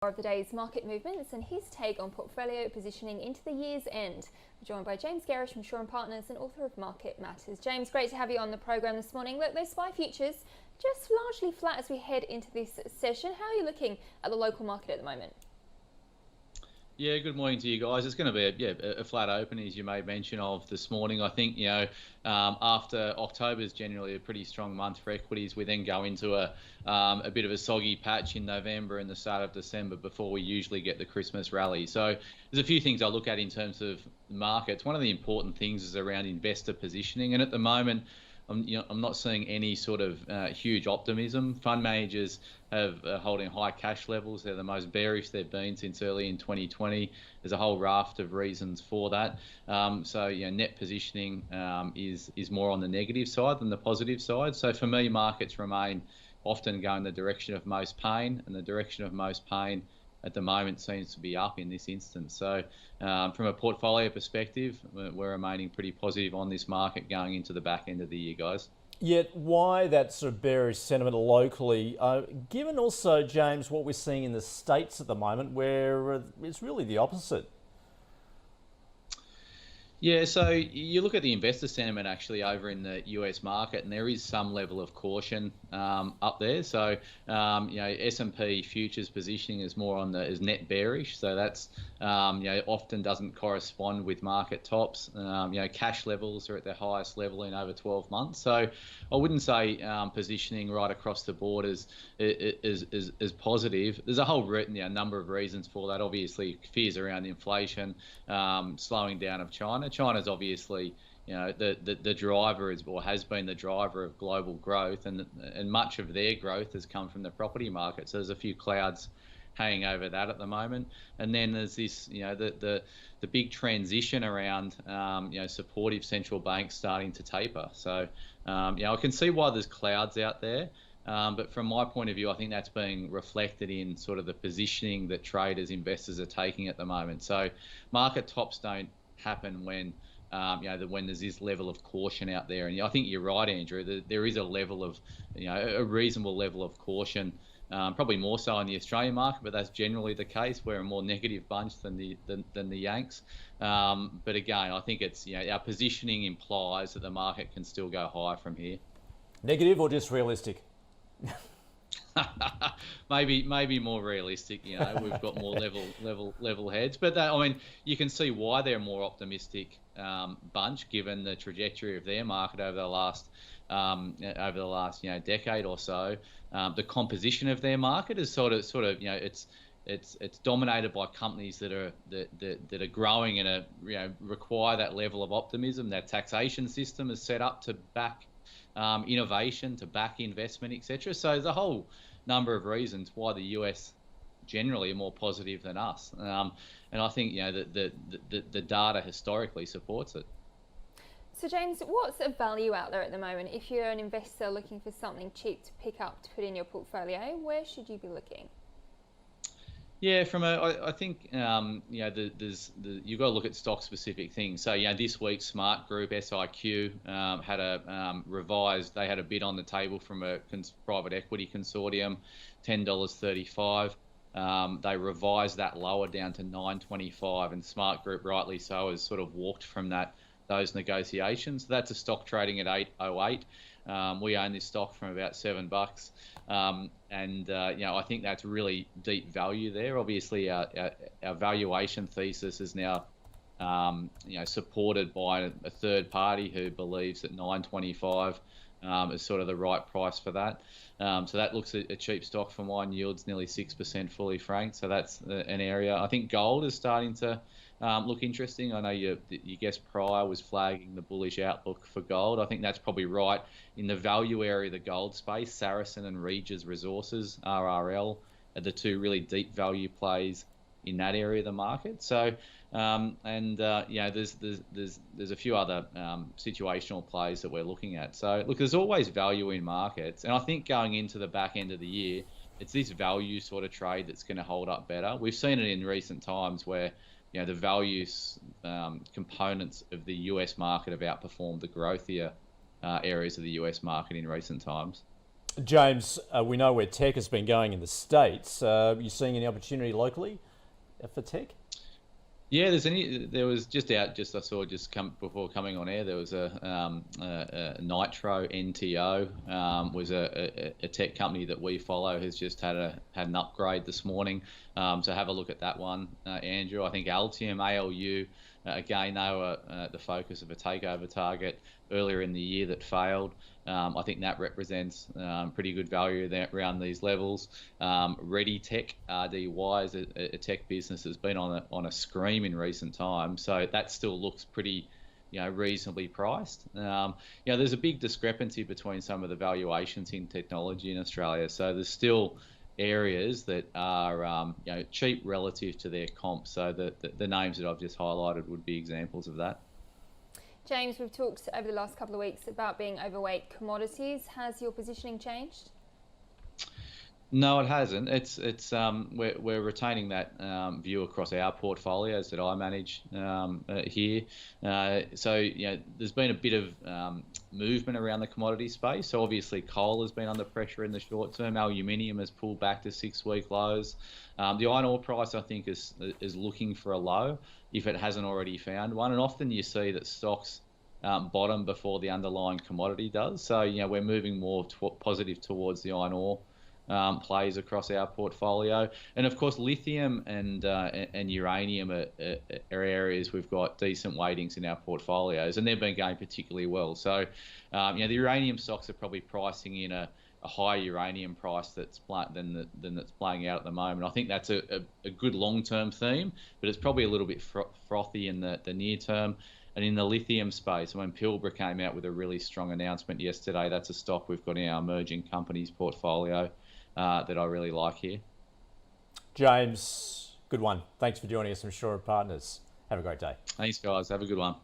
Of the day's market movements and his take on portfolio positioning into the year's end. We're joined by James Gerrish from Shaw and Partners and author of Market Matters. James, great to have you on the program this morning. Look, those SPI futures just largely flat as we head into this session. How are you looking at the local market at the moment? Yeah, good morning to you guys. It's going to be a flat open, as you made mention of this morning. I think, after October is generally a pretty strong month for equities, we then go into a bit of a soggy patch in November and the start of December before we usually get the Christmas rally. So there's a few things I look at in terms of markets. One of the important things is around investor positioning, and at the moment, I'm not seeing any sort of huge optimism. Fund managers have holding high cash levels. They're the most bearish they've been since early in 2020. There's a whole raft of reasons for that. So net positioning is more on the negative side than the positive side. So for me, markets remain often going the direction of most pain, and the direction of most pain at the moment seems to be up in this instance. So from a portfolio perspective, we're remaining pretty positive on this market going into the back end of the year, guys. Yet why that sort of bearish sentiment locally, given also, James, what we're seeing in the States at the moment, where it's really the opposite? Yeah, so you look at the investor sentiment actually over in the US market, and there is some level of caution up there. So S&P futures positioning is more on is net bearish. So that's often doesn't correspond with market tops. Cash levels are at their highest level in over 12 months. So I wouldn't say positioning right across the board is positive. There's a whole number of reasons for that. Obviously, fears around inflation, slowing down of China. China's obviously, the driver is or has been the driver of global growth, and much of their growth has come from the property market. So there's a few clouds hanging over that at the moment. And then there's this, the big transition around, supportive central banks starting to taper. So, I can see why there's clouds out there. But from my point of view, I think that's being reflected in sort of the positioning that traders, investors are taking at the moment. So market tops don't happen when when there's this level of caution out there. And I think you're right, Andrew. There is a level of, a reasonable level of caution, probably more so in the Australian market, but that's generally the case. We're a more negative bunch than the Yanks. But again, I think it's our positioning implies that the market can still go higher from here. Negative or just realistic? maybe more realistic. We've got more level heads, but you can see why they're a more optimistic bunch given the trajectory of their market over the last decade or so. The composition of their market is sort of it's dominated by companies that are growing and require that level of optimism. Their taxation system is set up to back innovation, to back investment, etc. So there's a whole number of reasons why the US generally are more positive than us, and I think the data historically supports it. So James, what's a value out there at the moment? If you're an investor looking for something cheap to pick up to put in your portfolio, where should you be looking? Yeah, I think you've got to look at stock-specific things. So this week Smart Group SIQ had a revised. They had a bid on the table from a private equity consortium, $10.35. They revised that lower down to $9.25, and Smart Group, rightly so, has sort of walked from those negotiations. So that's a stock trading at $8.08. We own this stock from about $7. I think that's really deep value there. Obviously, our valuation thesis is now, supported by a third party who believes that $9.25 is sort of the right price for that. So that looks at a cheap stock for mine. Yields nearly 6% fully franked. So that's an area. I think gold is starting to look interesting. I know your guest prior was flagging the bullish outlook for gold. I think that's probably right in the value area of the gold space. Saracen and Regis Resources, RRL, are the two really deep value plays in that area of the market. So there's a few other situational plays that we're looking at. So look, there's always value in markets, and I think going into the back end of the year, it's this value sort of trade that's going to hold up better. We've seen it in recent times where the value components of the US market have outperformed the growthier areas of the US market in recent times. James, we know where tech has been going in the States. Are you seeing any opportunity locally for tech? Yeah, there was just I saw before coming on air, there was a Nitro NTO, was a tech company that we follow, has just had an upgrade this morning. So have a look at that one, Andrew. I think Altium, ALU, again, they were the focus of a takeover target earlier in the year that failed. I think that represents pretty good value there around these levels. Ready Tech, RDY, is a tech business that's been on a scream in recent times, so that still looks pretty, reasonably priced. There's a big discrepancy between some of the valuations in technology in Australia, so there's still areas that are cheap relative to their comps. So the names that I've just highlighted would be examples of that. James, we've talked over the last couple of weeks about being overweight commodities. Has your positioning changed? No, it hasn't. We're retaining that view across our portfolios that I manage here. So there's been a bit of movement around the commodity space. So obviously coal has been under pressure in the short term. Aluminium has pulled back to 6-week lows. The iron ore price, I think, is looking for a low if it hasn't already found one. And often you see that stocks bottom before the underlying commodity does. So we're moving more positive towards the iron ore plays across our portfolio, and of course lithium and uranium are areas we've got decent weightings in our portfolios, and they've been going particularly well. So the uranium stocks are probably pricing in a higher uranium price that's that's playing out at the moment. I think that's a good long-term theme, but it's probably a little bit frothy in the near term. And in the lithium space, when Pilbara came out with a really strong announcement yesterday, that's a stock we've got in our emerging companies portfolio that I really like here. James, good one. Thanks for joining us from Shaw & Partners. Have a great day. Thanks, guys. Have a good one.